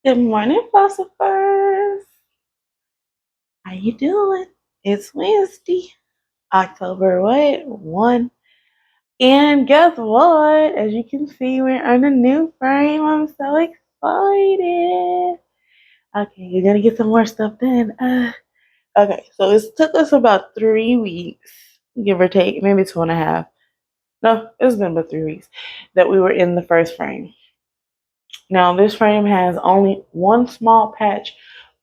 Good morning, Flossophers. How you doing? It's Wednesday, October what? 1. And guess what? As you can see, we're on a new frame. I'm so excited. Okay, you're gonna get some more stuff done. Okay, so it took us about 3 weeks, give or take, maybe 2.5. No, it's been about 3 weeks that we were in the first frame. Now this frame has only one small patch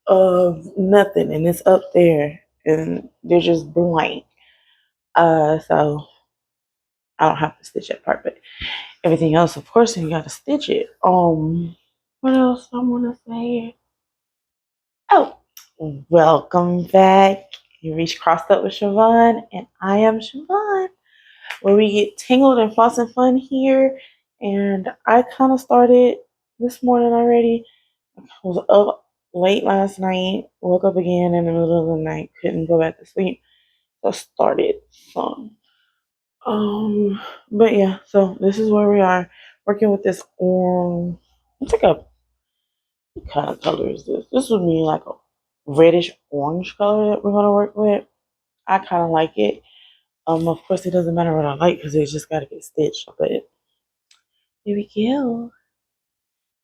of nothing, and it's up there, and they're just blank. So I don't have to stitch that part, but everything else, of course, you got to stitch it. What else I want to say? Oh, welcome back. You reached Crossed Up with Siobhan, and I am Siobhan, where we get tangled and floss and fun here. And I kind of started this morning already. I was up late last night, woke up again in the middle of the night, couldn't go back to sleep. So started some. But yeah, so this is where we are working with this orange. It's like a what kind of color is this? This would be like a reddish orange color that we're gonna work with. I kind of like it. Of course, it doesn't matter what I like because it's just gotta get stitched. But here we go.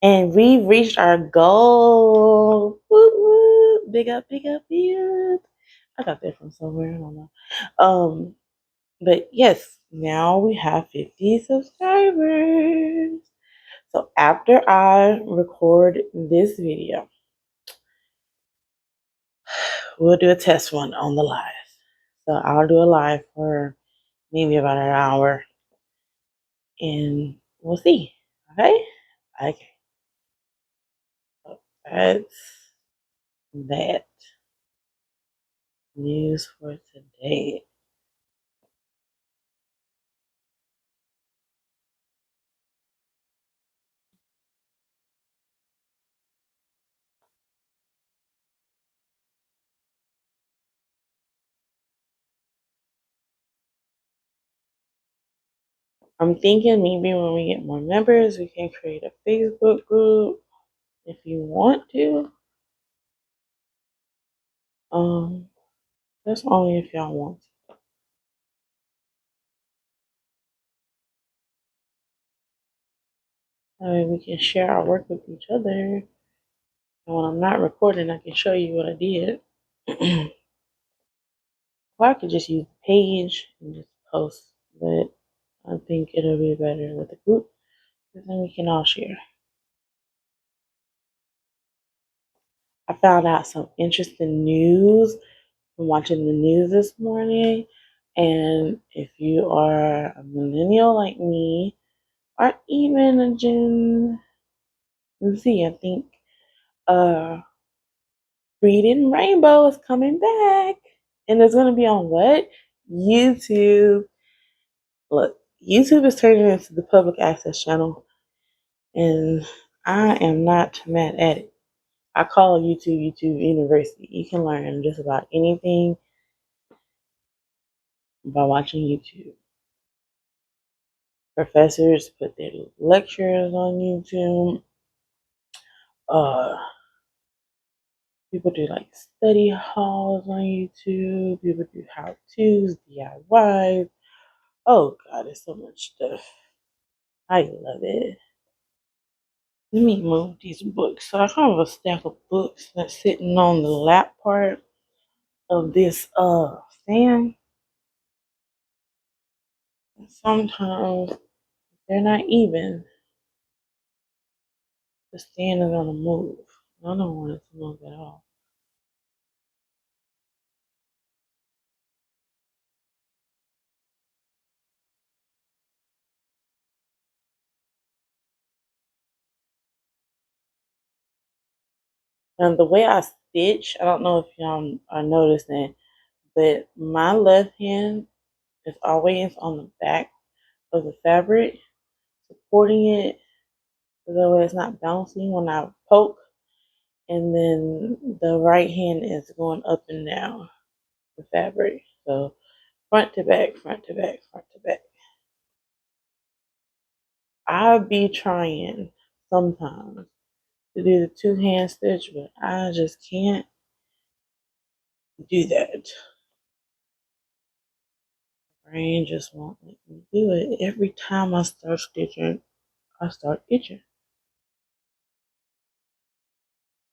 And we reached our goal. Woo woo! Big up, big up, big up. I got that from somewhere. I don't know. But yes, now we have 50 subscribers. So after I record this video, we'll do a test one on the live. So I'll do a live for maybe about an hour and we'll see. Okay? Okay. So that's that news for today. I'm thinking maybe when we get more members, we can create a Facebook group if you want to. Um, that's only if y'all want to. That way we can share our work with each other. And when I'm not recording, I can show you what I did. Or I could just use the page and just post, but I think it'll be better with a group because then we can all share. I found out some interesting news from watching the news this morning. And if you are a millennial like me, or even a Gen Z, I think uh, Reading Rainbow is coming back. And it's going to be on what? YouTube. Look, YouTube is turning into the public access channel, and I am not mad at it. I call YouTube University. You can learn just about anything by watching YouTube. Professors put their lectures on YouTube. Uh, People do like study halls on YouTube. People do how-tos, DIYs. Oh God, there's so much stuff. I love it. Let me move these books. So I have a stack of books that's sitting on the lap part of this stand. And sometimes they're not even. The stand is gonna move. I don't want it to move at all. And the way I stitch, I don't know if y'all are noticing, but my left hand is always on the back of the fabric, supporting it so that way it's not bouncing when I poke. And then the right hand is going up and down the fabric. So front to back, front to back, front to back. I'll be trying sometimes to do the two-hand stitch, but I just can't do that. Brain just won't let me do it. Every time I start stitching, I start itching.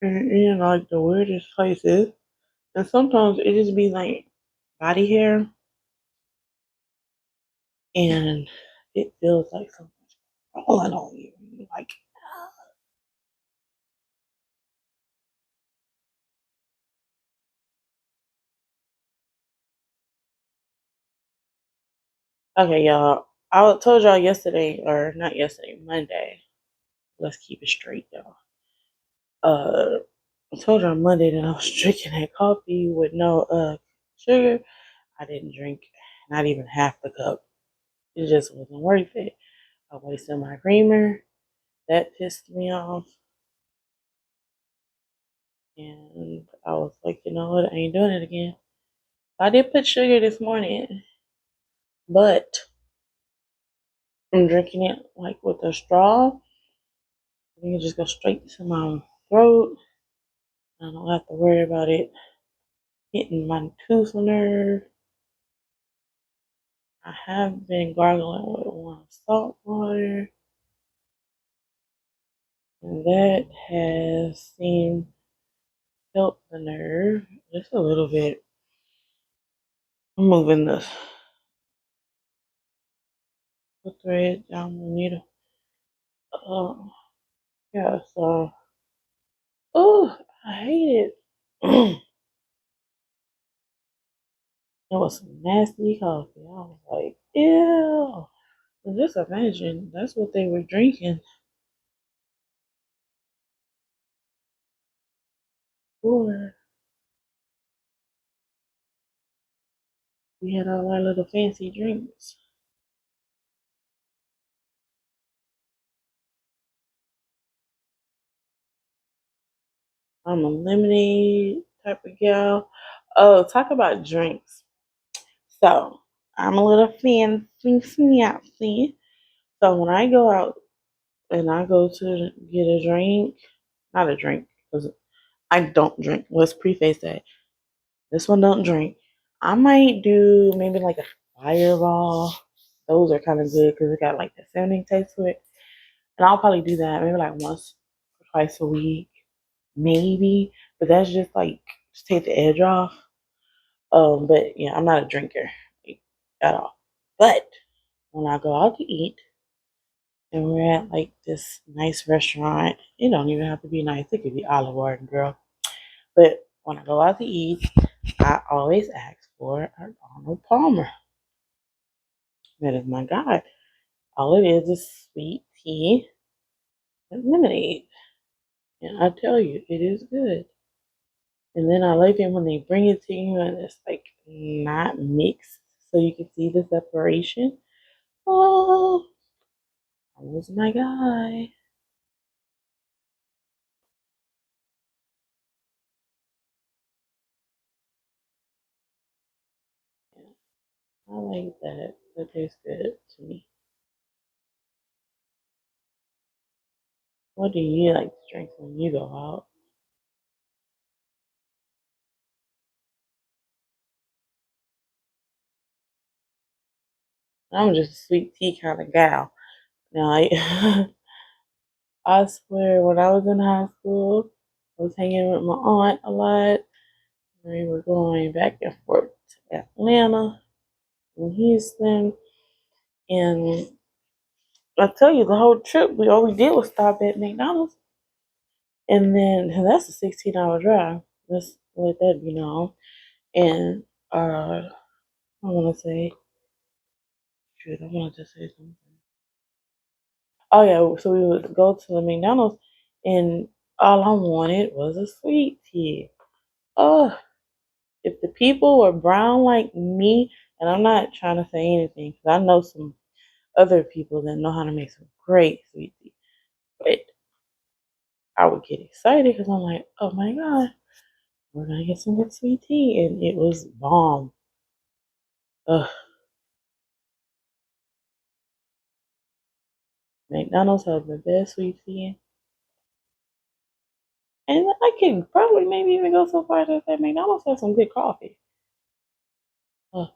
And in like the weirdest places. And sometimes it just be like body hair and it feels like so much crawling on you. Like, okay, y'all. Told y'all yesterday, or not yesterday, Monday. Let's keep it straight, y'all. I told y'all Monday that I was drinking that coffee with no sugar. I didn't drink not even half the cup. It just wasn't worth it. I wasted my creamer. That pissed me off. And I was like, you know what? I ain't doing it again. I did put sugar this morning, but I'm drinking it like with a straw. I think it just go straight to my throat. I don't have to worry about it hitting my tooth nerve. I have been gargling with warm salt water, and that has seemed to help the nerve just a little bit. I'm moving the thread down the needle. Uh, yeah, so, oh, I hate it. It was some nasty coffee. I was like, ew. And just imagine that's what they were drinking. Or we had all our little fancy drinks. I'm a lemonade type of gal. Oh, talk about drinks. So I'm a little fancy. So when I go out and I go to get a drink, not a drink, because I don't drink. Let's preface that. This one don't drink. I might do maybe like a fireball. Those are kind of good because it got like the cinnamon taste to it. And I'll probably do that maybe like once or twice a week, maybe. But that's just like just take the edge off. But yeah, I'm not a drinker like, at all. But when I go out to eat and we're at like this nice restaurant, it don't even have to be nice. It could be Olive Garden, girl. But when I go out to eat, I always ask for an Arnold Palmer. That is my guy. All it is sweet tea and lemonade. And I tell you, it is good. And then I like it when they bring it to you and it's like not mixed so you can see the separation. Oh, that was my guy. Yeah, I like that. That tastes good to me. What do you like to drink when you go out? I'm just a sweet tea kind of gal. Now, I, I swear, when I was in high school, I was hanging with my aunt a lot. We were going back and forth to Atlanta and Houston. And I tell you, the whole trip, we all we did was stop at McDonald's. And that's a 16-hour drive. Let's let that be known. And I want to say, shoot, I wanted to say something. Oh, yeah, so we would go to the McDonald's, and all I wanted was a sweet tea. Oh, if the people were brown like me, and I'm not trying to say anything, because I know some other people that know how to make some great sweet tea. But I would get excited because I'm like, oh my God, we're going to get some good sweet tea. And it was bomb. Ugh, McDonald's has the best sweet tea. And I can probably maybe even go so far as to say McDonald's has some good coffee. Uh,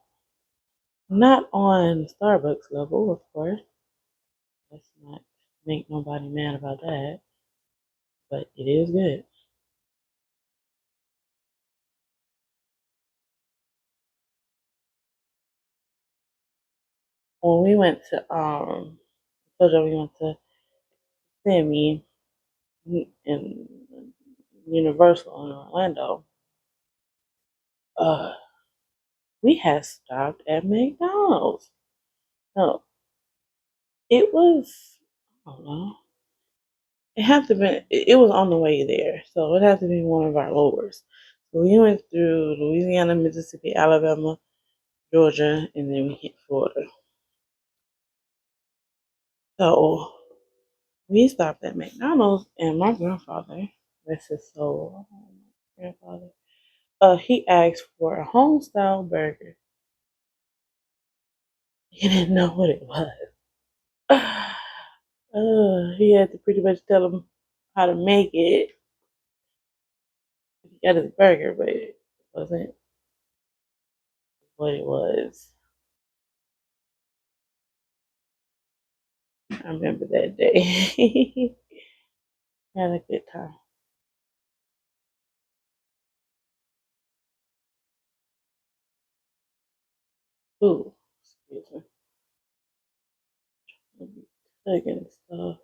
Not on Starbucks level, of course. Let's not make nobody mad about that. But it is good. When we went to I told you we went to Semi in Universal in Orlando. Uh, we had stopped at McDonald's. No, it was I don't know. It had to be. It was on the way there, so it had to be one of our lowers. So we went through Louisiana, Mississippi, Alabama, Georgia, and then we hit Florida. So we stopped at McDonald's, and my grandfather, rest his soul, grandfather, he asked for a home style burger. He didn't know what it was. He had to pretty much tell him how to make it. He got his burger, but it wasn't what it was. I remember that day. Had a good time. Ooh, excuse me. Cooking stuff.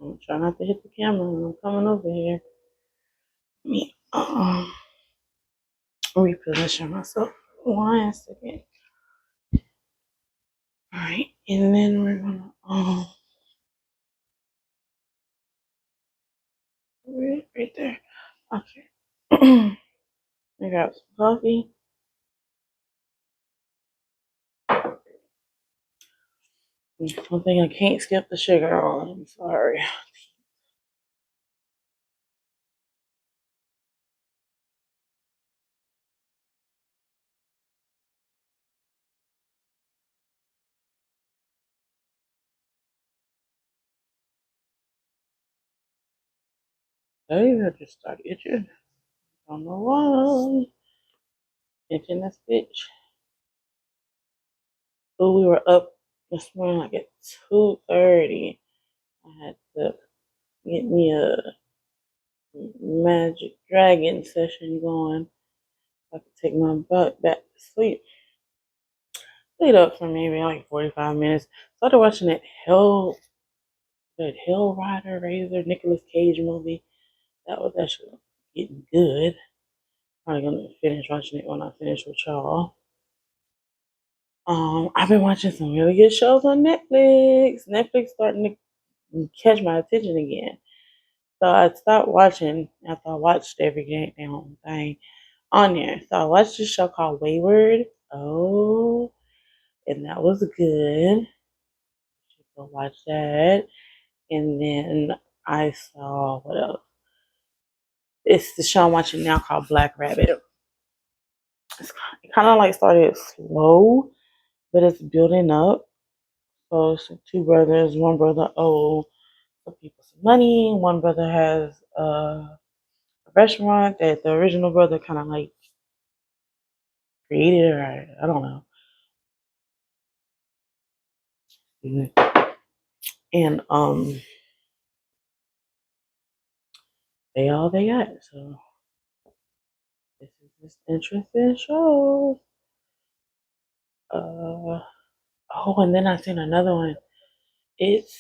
I'm trying not to hit the camera when I'm coming over here. Me, reposition myself. 1 second. All right, and then we're gonna right there. Okay. I got some coffee. One thing I can't skip the sugar on. I'm sorry. Hey, I just started itching. Don't know why. Itching this bitch. So we were up this morning like at 2:30. I had to get me a magic dragon session going. So I could take my butt back to sleep. Stayed up for maybe like 45 minutes. Started watching that Hell Rider Razor Nicolas Cage movie. That was actually getting good. Probably gonna finish watching it when I finish with y'all. I've been watching some really good shows on Netflix. Netflix starting to catch my attention again. So I stopped watching after I watched every damn thing on there. So I watched this show called Wayward. Oh, and that was good. You go watch that. And then I saw what else? It's the show I'm watching now called Black Rabbit. It kind of like started slow, but it's building up. So it's two brothers. One brother owes some people some money. One brother has a restaurant that the original brother kind of like created it, or I don't know. And they all they got. So this is just interesting show. Oh, and then I seen another one. It's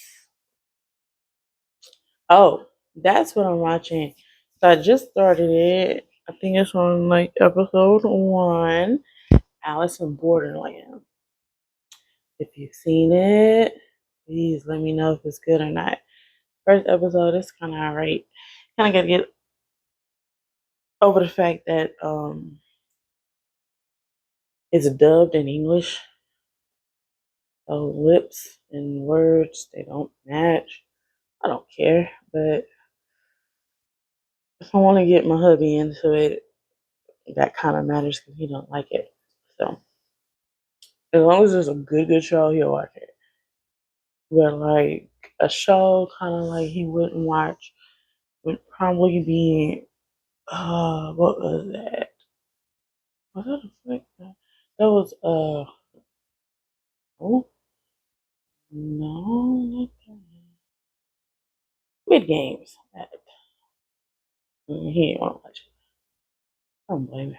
oh, that's what I'm watching. So I just started it. I think it's on like episode 1. Alice in Borderland. If you've seen it, please let me know if it's good or not. First episode is kind of alright. Kind of got to get over the fact that it's dubbed in English. So lips and words they don't match. I don't care, but if I want to get my hubby into it, that kind of matters because he don't like it. So as long as it's a good show, he'll watch it. But like a show, kind of like he wouldn't watch, would probably be what was that? Was that a flick? That was oh no, not that. Squid Games. He didn't want to watch it. I don't blame him.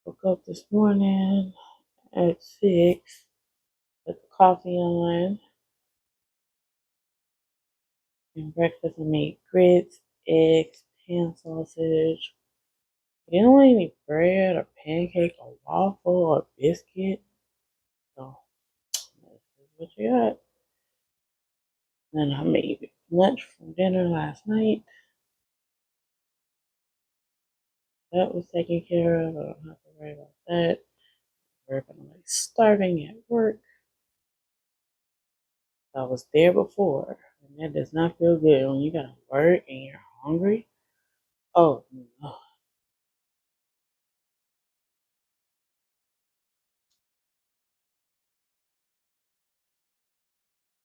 Woke up this morning at 6. Put the coffee on and breakfast. I made grits, eggs, pan sausage. You don't want any bread or pancake or waffle or biscuit. So this is what you got. Then I made lunch for dinner last night. That was taken care of. I don't have to worry about that. We're gonna like starving at work. I was there before, and that does not feel good when you gotta work and you're hungry. Oh no.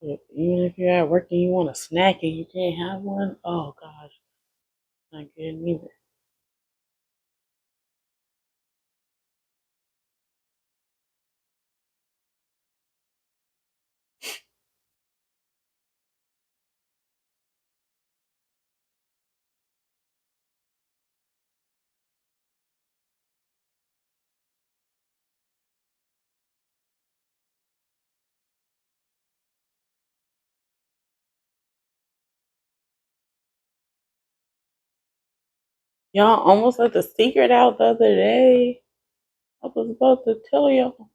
Even if you're at work and you want a snack and you can't have one, oh gosh, not good neither. Y'all almost let the secret out the other day. I was about to tell y'all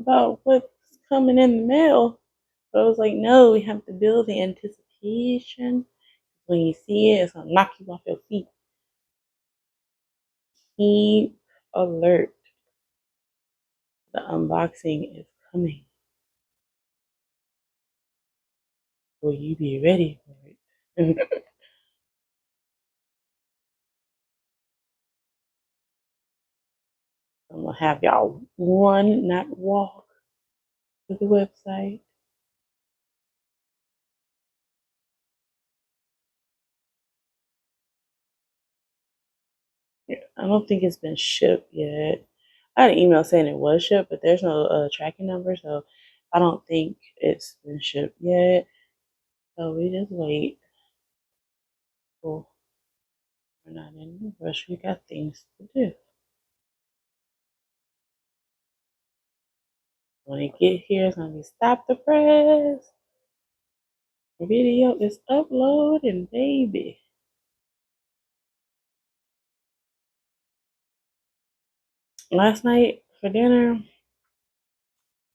about what's coming in the mail. But I was like, no, we have to build the anticipation. When you see it, it's gonna knock you off your feet. Keep alert. The unboxing is coming. Will you be ready for it? I'm gonna have y'all run, not walk, to the website. Yeah, I don't think it's been shipped yet. I had an email saying it was shipped, but there's no tracking number, so I don't think it's been shipped yet. So we just wait. Well, we're not in a rush. We got things to do. When it get here, it's gonna be stop the press. The video is uploading, baby. Last night for dinner,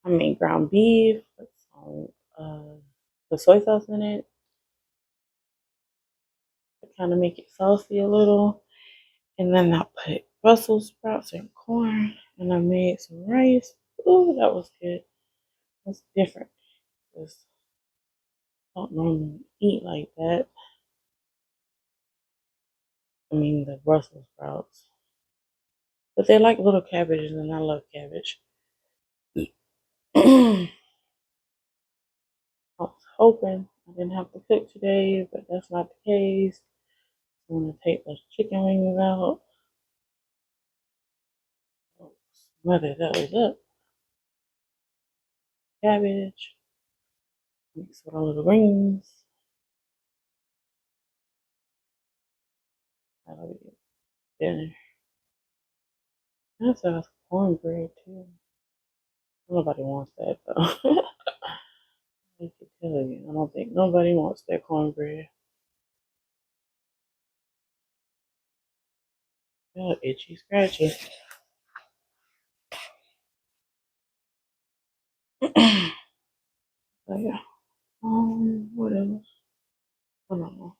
I made ground beef with some with soy sauce in it to kind of make it saucy a little. And then I put Brussels sprouts and corn, and I made some rice. Ooh, that was good. That's different. Cause I don't normally eat like that. I mean, the Brussels sprouts. But they're like little cabbages, and I love cabbage. I was hoping I didn't have to cook today, but that's not the case. I'm gonna take those chicken wings out. Smother those up. Cabbage. Mix with all of the greens. That'll be dinner. That's a cornbread too. Nobody wants that though. I can tell you, I don't think nobody wants that cornbread. Oh, itchy, scratchy. So yeah. What else? I don't know.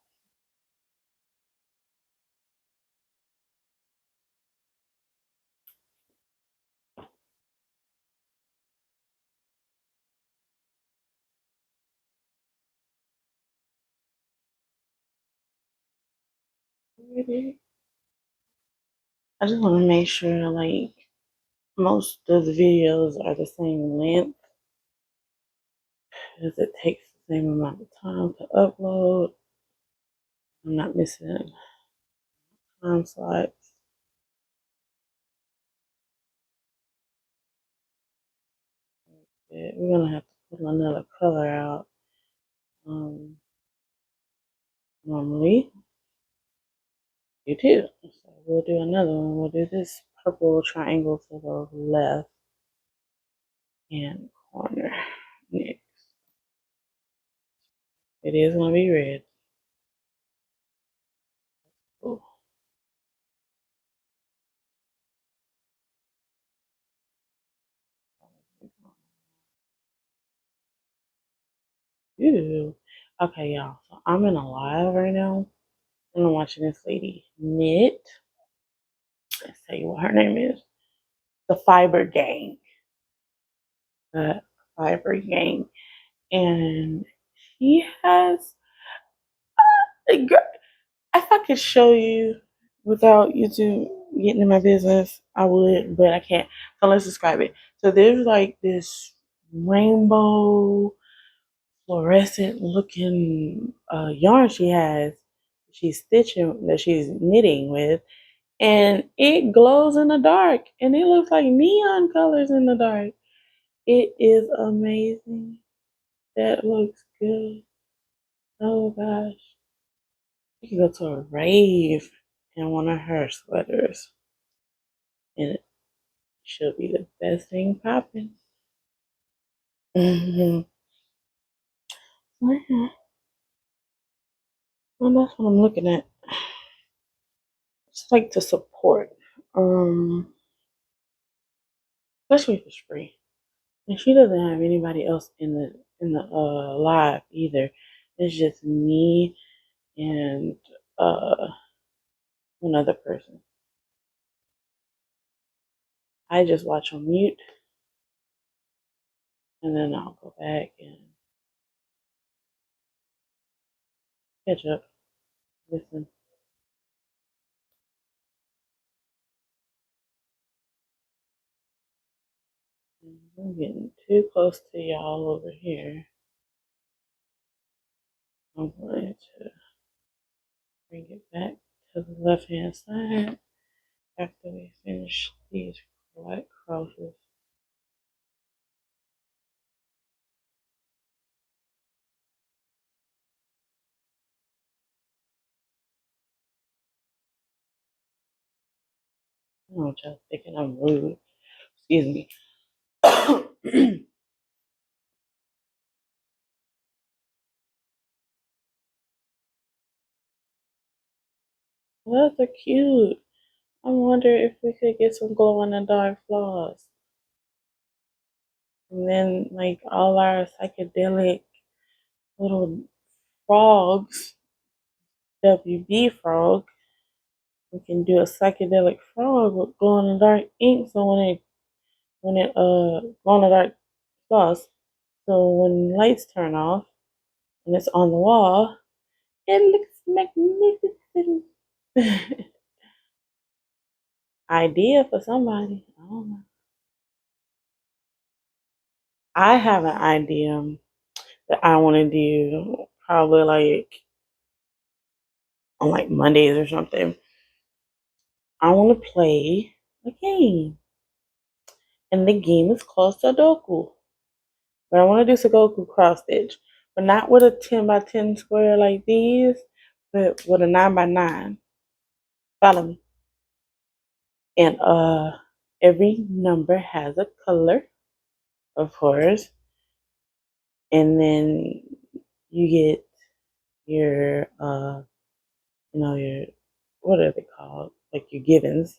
I just want to make sure, like, most of the videos are the same length, because it takes the same amount of time to upload. I'm not missing time slots. Yeah, we're gonna have to pull another color out. Normally, you do. So we'll do another one. We'll do this purple triangle to the left hand corner next. It is gonna be red. Ooh. Ew. Okay, y'all. So I'm in a live right now. And I'm watching this lady knit. Let's tell you what her name is. The Fiber Gang. The Fiber Gang. And she has if I could show you without YouTube getting in my business, I would, but I can't. So let's describe it. So there's like this rainbow fluorescent looking yarn she has. She's stitching that she's knitting with, and it glows in the dark, and it looks like neon colors in the dark. It is amazing. That looks good. Oh gosh. You can go to a rave in one of her sweaters, and it should be the best thing popping. Mm-hmm. Yeah. Well, that's what I'm looking at. Just like to support, especially if it's free. And she doesn't have anybody else in the live either. It's just me and uh another person. I just watch on mute, and then I'll go back and catch up, listen. I'm getting too close to y'all over here. I'm going to bring it back to the left hand side after we finish these white crosses. I don't know what y'all thinking I'm rude. Excuse me. Well, those are cute. I wonder if we could get some glow in the dark flaws. And then, like, all our psychedelic little frogs, WB frog, we can do a psychedelic frog with glow in the dark ink. So when it glow in the dark flaws, so when lights turn off and it's on the wall, it looks magnificent. Idea for somebody. I don't know. I have an idea that I want to do. probably like on like Mondays or something. I want to play a game, and the game is called Sudoku. But I want to do Sudoku cross stitch, but not with a 10 by 10 square like these, but with a 9 by 9. Follow me. And every number has a color, of course, and then you get your your, what are they called? Like your givens,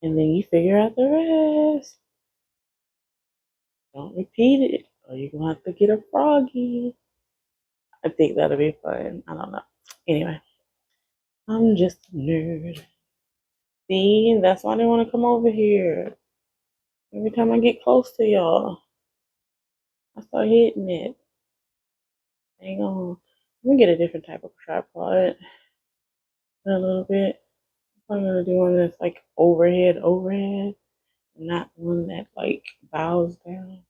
and then you figure out the rest. Don't repeat it, or you're gonna have to get a froggy. I think that'll be fun. I don't know. Anyway, I'm just a nerd. See, that's why they want to come over here. Every time I get close to y'all, I start hitting it. Hang on. Let me get a different type of tripod in a little bit. I'm gonna do one that's like overhead, not one that like bows down.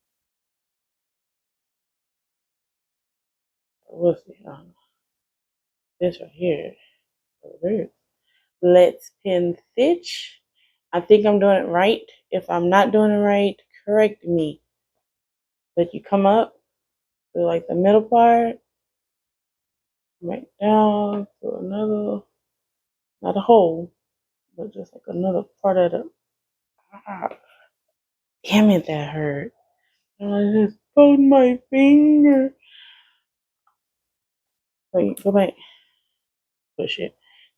We'll see. This right here. Let's pin stitch. I think I'm doing it right. If I'm not doing it right, correct me. But you come up to like the middle part, right down to another, not a hole, but just like another part of the. Ah, damn it, that hurt. I just pulled my finger. Wait, go back. Push it.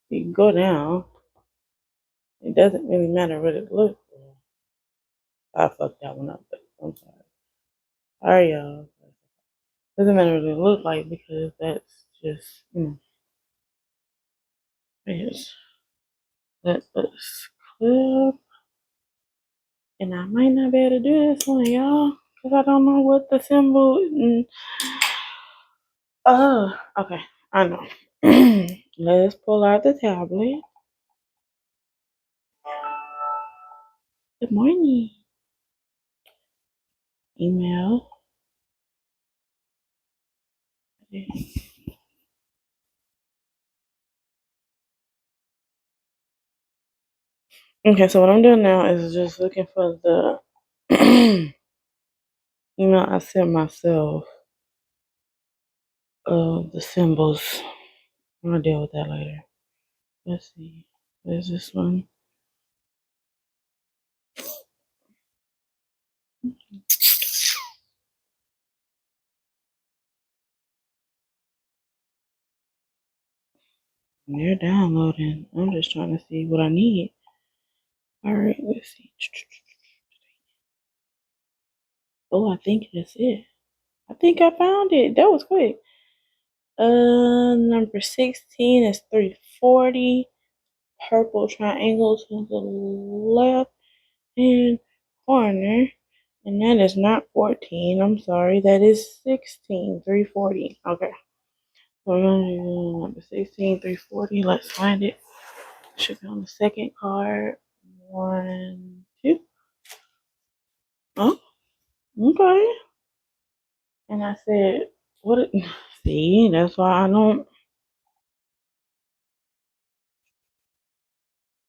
You go down. It doesn't really matter what it looks like. I fucked that one up, but I'm sorry. Sorry, y'all. Doesn't matter what it looks like because that's just, yes. Let us clip. And I might not be able to do this one, y'all, because I don't know what the symbol. Okay, I know. Let's pull out the tablet. Good morning. Email. Okay, so what I'm doing now is just looking for the email I sent myself of the symbols. I'm gonna deal with that later. Let's see. There's this one. They're downloading. I'm just trying to see what I need. All right, let's see. Oh, I think that's it. I think I found it. That was quick. Number 16 is 340. Purple triangle to the left hand corner. And that is not 14. I'm sorry. That is 16. 340. Okay. So we're going to do number 16, 340. Let's find it. Should be on the second card. 1, 2. Oh, okay. And I said, what? See, that's why I don't.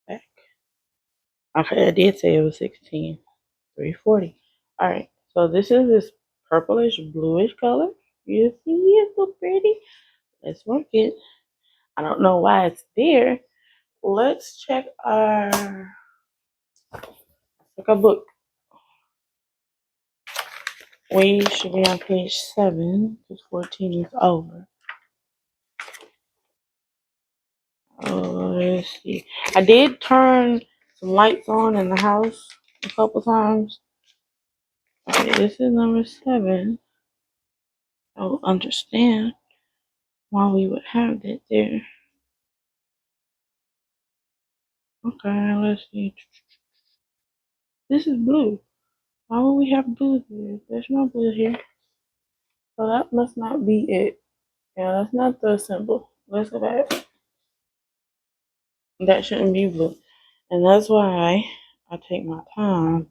Back. Okay, I did say it was 16. 340. All right. So this is this purplish bluish color. You see it's so pretty. Let's work it. I don't know why it's there. Let's check our book. We should be on page 7 because 14 is over. Let's see. I did turn some lights on in the house a couple times. Okay, this is number 7. I don't understand why we would have that there. Okay, let's see. This is blue. Why would we have blue here? There's no blue here. So that must not be it. Yeah, that's not the symbol. Let's go back. That shouldn't be blue. And that's why I take my time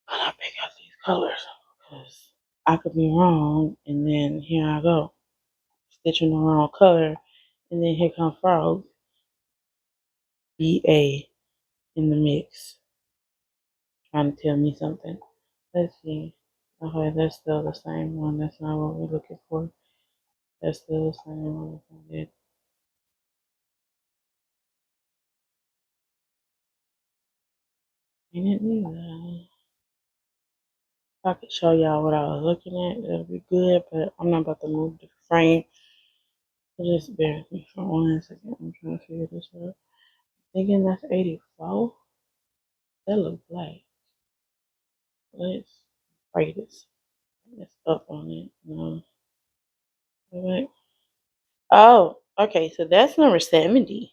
when I pick out these colors. Because I could be wrong, and then here I go, stitching the wrong color, and then here comes frog, BA in the mix, trying to tell me something. Let's see. Okay, that's still the same one. That's not what we're looking for. That's still the same one. Did it do that? If I could show y'all what I was looking at, that'd be good, but I'm not about to move the frame. So just bear with me for 1 second. I'm trying to figure this out. Thinking that's 84. That looks black. Let's break this. It's up on it. No. Wait. Oh, okay. So that's number 70.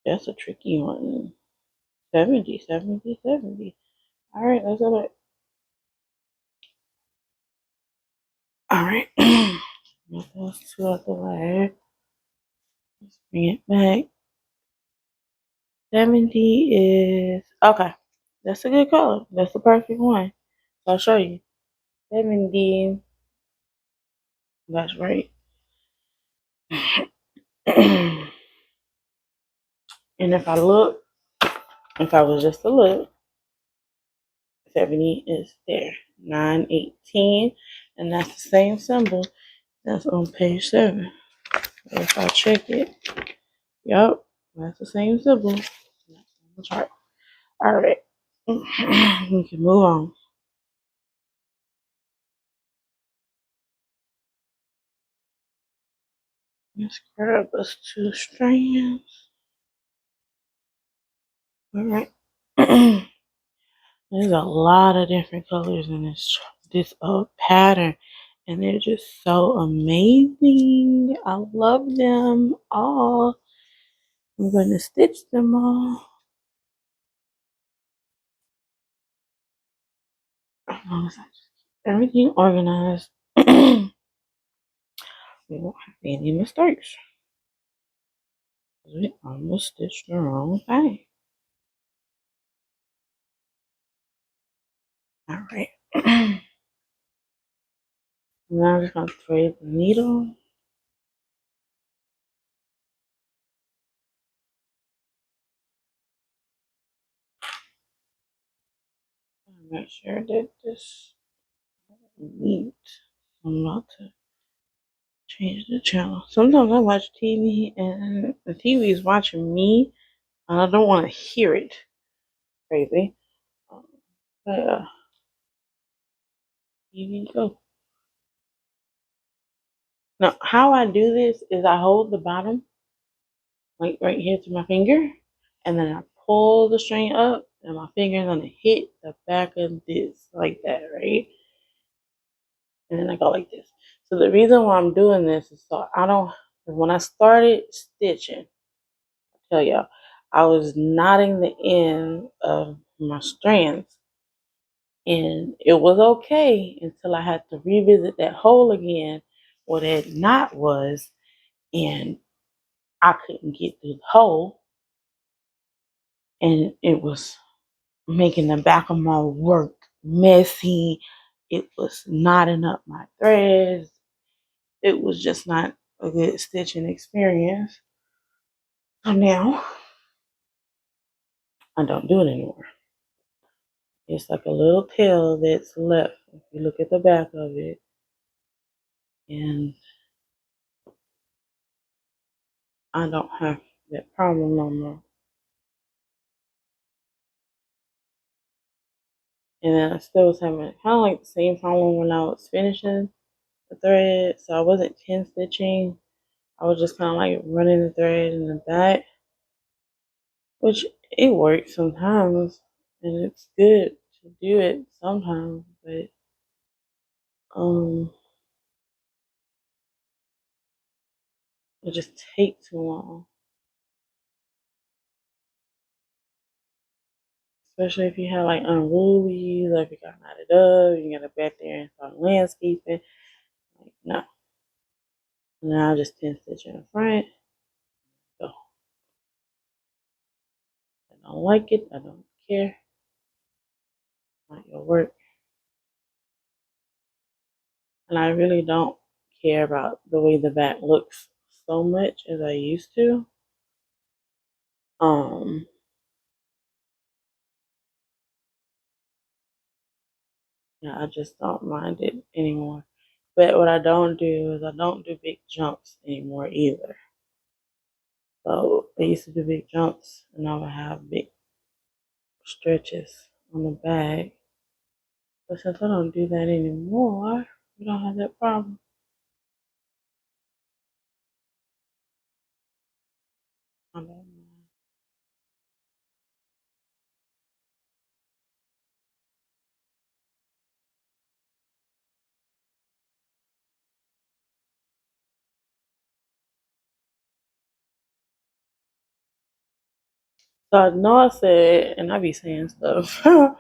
That's a tricky one. 70, 70, 70. All right, let's go back. All right. Get those two out the way. Let's bring it back. 70 is okay. That's a good color. That's the perfect one. So I'll show you. 70. That's right. And if I look, if I was just to look, 70 is there. 9, 18, and that's the same symbol that's on page 7. So if I check it, yep, that's the same symbol. That's on the chart. All right, we can move on. Let's grab us 2 strands. All right. There's a lot of different colors in this pattern, and they're just so amazing. I love them all. I'm going to stitch them all. Everything organized. We won't have any mistakes. We almost stitched the wrong thing. All right. Now I'm just going to thread the needle. Make sure that this neat. I'm about to change the channel. Sometimes I watch TV and the TV is watching me, and I don't want to hear it. Crazy. But here you go. Now, how I do this is I hold the bottom, like right here to my finger, and then I pull the string up, and my finger's gonna hit the back of this, like that, right? And then I go like this. So the reason why I'm doing this is so I don't, when I started stitching, tell y'all, I was knotting the end of my strands, and it was okay until I had to revisit that hole again where that knot was, and I couldn't get through the hole, and it was making the back of my work messy. It was knotting up my threads. It was just not a good stitching experience. So now I don't do it anymore. It's like a little tail that's left if you look at the back of it. And I don't have that problem no more. And then I still was having kind of like the same problem when I was finishing the thread. So I wasn't pin stitching. I was just kind of like running the thread in the back, which it works sometimes, and it's good to do it sometimes, but it just takes too long. Especially if you have like unruly, like if you got knotted up, you gotta back there and start landscaping. Like, no. Now I just pin stitch in the front. So I don't like it, I don't care. Not your work. and I really don't care about the way the back looks so much as I used to. Um, yeah, I just don't mind it anymore. But what I don't do is I don't do big jumps anymore either. So I used to do big jumps, and I would have big stretches on the back. But since I don't do that anymore, we don't have that problem. I don't know. So I know I said, and I be saying stuff. I know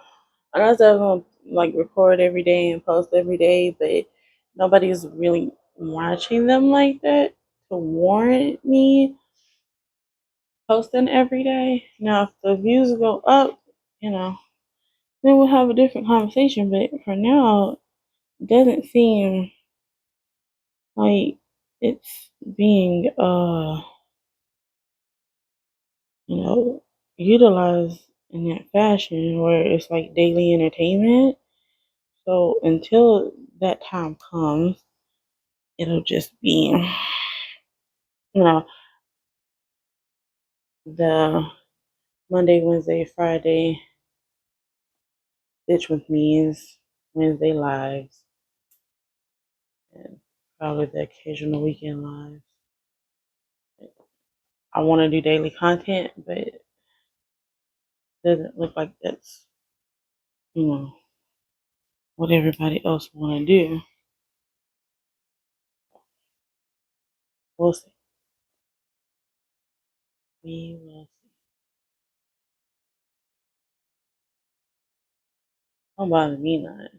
I said I was gonna like record every day and post every day, but nobody's really watching them like that to warrant me posting every day. Now, if the views go up, you know, then we'll have a different conversation. But for now, it doesn't seem like it's being you know, utilized in that fashion where it's like daily entertainment. So until that time comes, it'll just be, you know, the Monday, Wednesday, Friday Ditch with Me's, Wednesday lives, and probably the occasional weekend lives. I want to do daily content, but it doesn't look like that's, you know, what everybody else want to do. We'll see. We will see. Don't bother me none.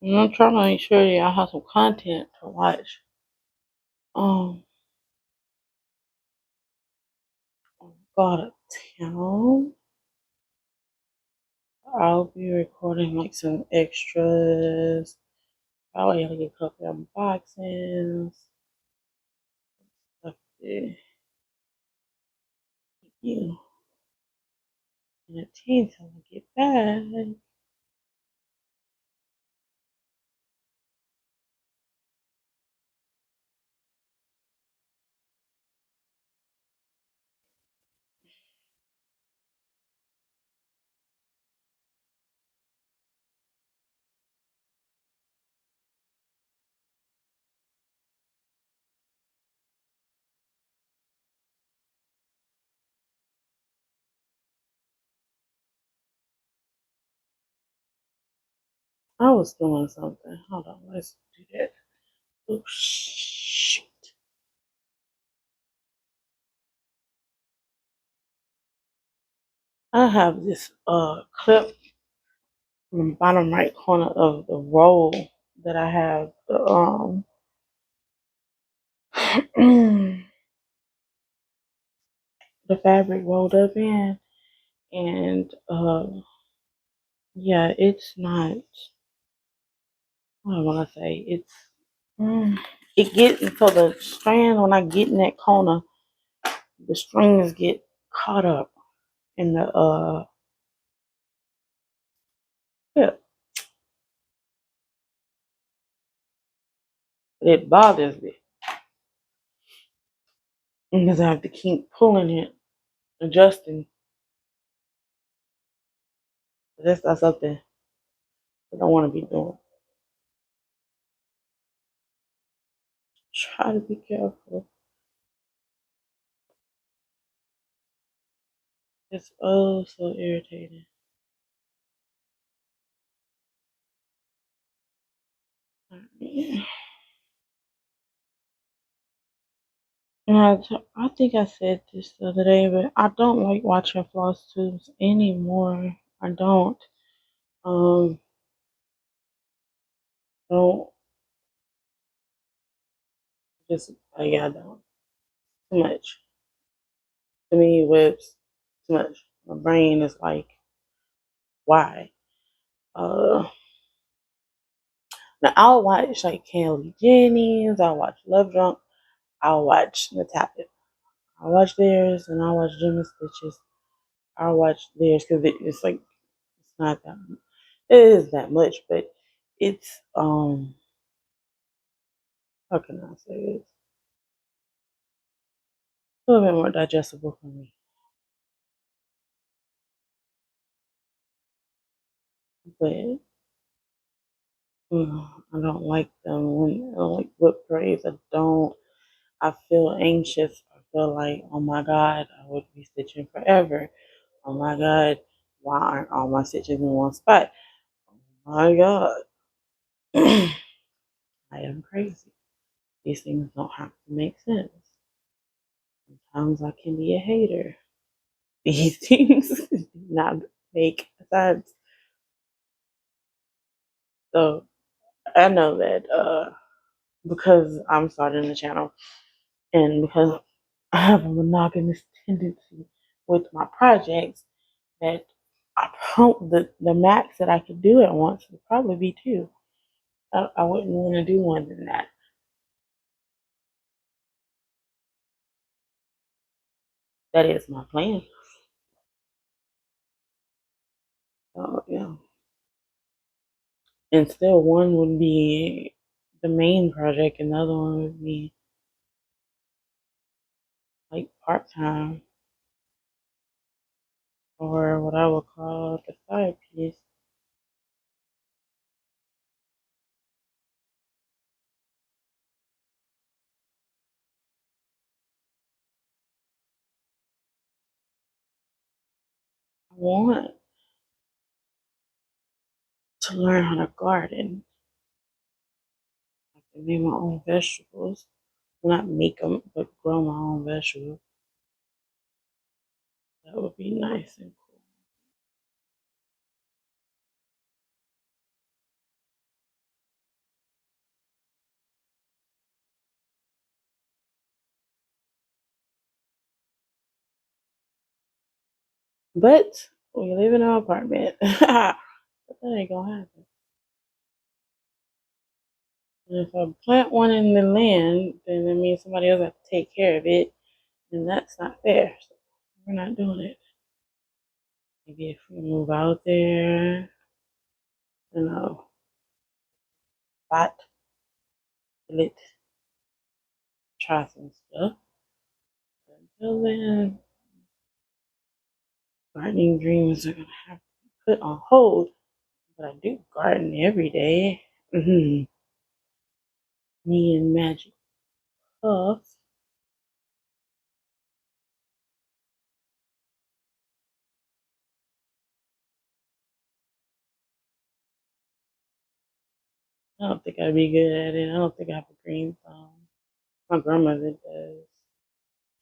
And I'm trying to make sure y'all have some content to watch. Um, got a town. I'll be recording like some extras. Probably have to get a couple of unboxings. Stuff to keep you entertained till I get back. I was doing something. Hold on, let's do that. Oh shit. I have this clip in the bottom right corner of the roll that I have the fabric rolled up in, and yeah, it's not, what I want to say, it's mm, it gets, so the strand, when I get in that corner, the strings get caught up in the clip. It bothers me because I have to keep pulling it, adjusting. That's not something I don't want to be doing. Try to be careful. It's oh so irritating. And I think I said this the other day, but I don't like watching floss tubes anymore. I don't. Um, don't. Just yeah, I don't too much. To me, whips too much. My brain is like, why? Uh, Now I'll watch like Kelly Jennings. I'll watch Love Drunk. I'll watch Natalia. I'll watch theirs, and I'll watch Jimmy Stitches. I'll watch theirs because it's like it's not that. It is that much, but it's how can I say it? A little bit more digestible for me. But I don't like them when I don't like whip praise. I don't. I feel anxious. I feel like, oh my God, I would be stitching forever. Oh my God, why aren't all my stitches in one spot? Oh my God, I am crazy. These things don't have to make sense. Sometimes I can be a hater. These things do not make sense. So I know that because I'm starting the channel and because I have a monogamous tendency with my projects, that the max that I could do at once would probably be two. I wouldn't want to do more than that. That is my plan. So yeah, and still one would be the main project, and the other one would be like part time or what I would call the side piece. I want to learn how to garden. I can make my own vegetables. Well, not make them, but grow my own vegetables. That would be nice and cool. But we live in an apartment. That ain't gonna happen. And if I plant one in the land, then that means somebody else has to take care of it, and that's not fair. So we're not doing it. Maybe if we move out there, you know, spot, let try some stuff. But until then, gardening dreams are gonna have to be put on hold. But I do garden every day. Me and Magic Puff. I don't think I'd be good at it. I don't think I have a green thumb. My grandmother does.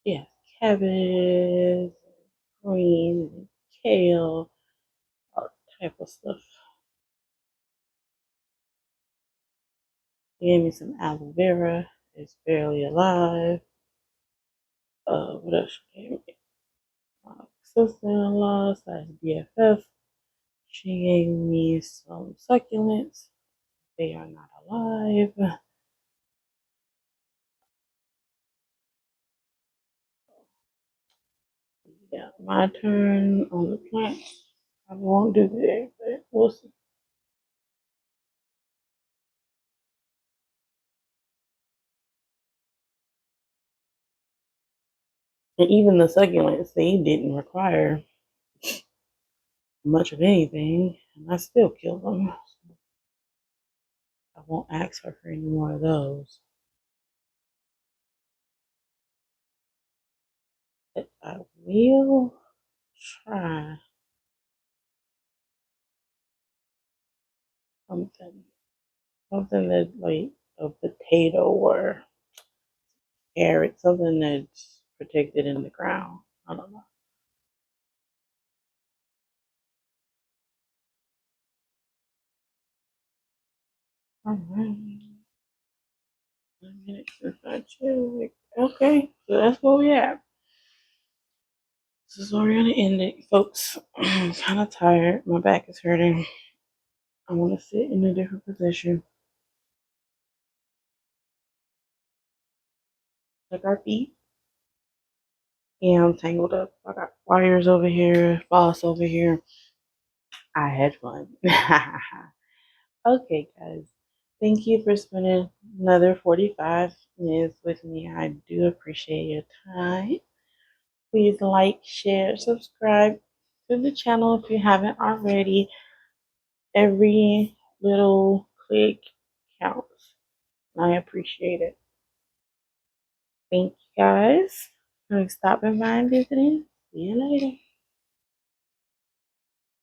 She has cabbage, greens, and kale, all type of stuff. She gave me some aloe vera. It's barely alive. What else she gave me? My sister-in-law slash BFF. She gave me some succulents. They are not alive. Yeah, my turn on the plants. I won't do that, but we'll see. And even the succulents, they didn't require much of anything, and I still killed them. I won't ask her for any more of those. But I will try something. Something that like a potato or carrot, something that's protected in the ground. I don't know. All right. minutes since I checked. Okay, so that's where we at. This is where we're gonna end it, folks. I'm kind of tired. My back is hurting. I want to sit in a different position. Like our feet. Yeah, I'm tangled up. I got wires over here, boss over here. I had fun. Okay, guys. Thank you for spending another 45 minutes with me. I do appreciate your time. Please like, share, subscribe to the channel if you haven't already. Every little click counts. I appreciate it. Thank you guys for stopping by and visiting. See you later.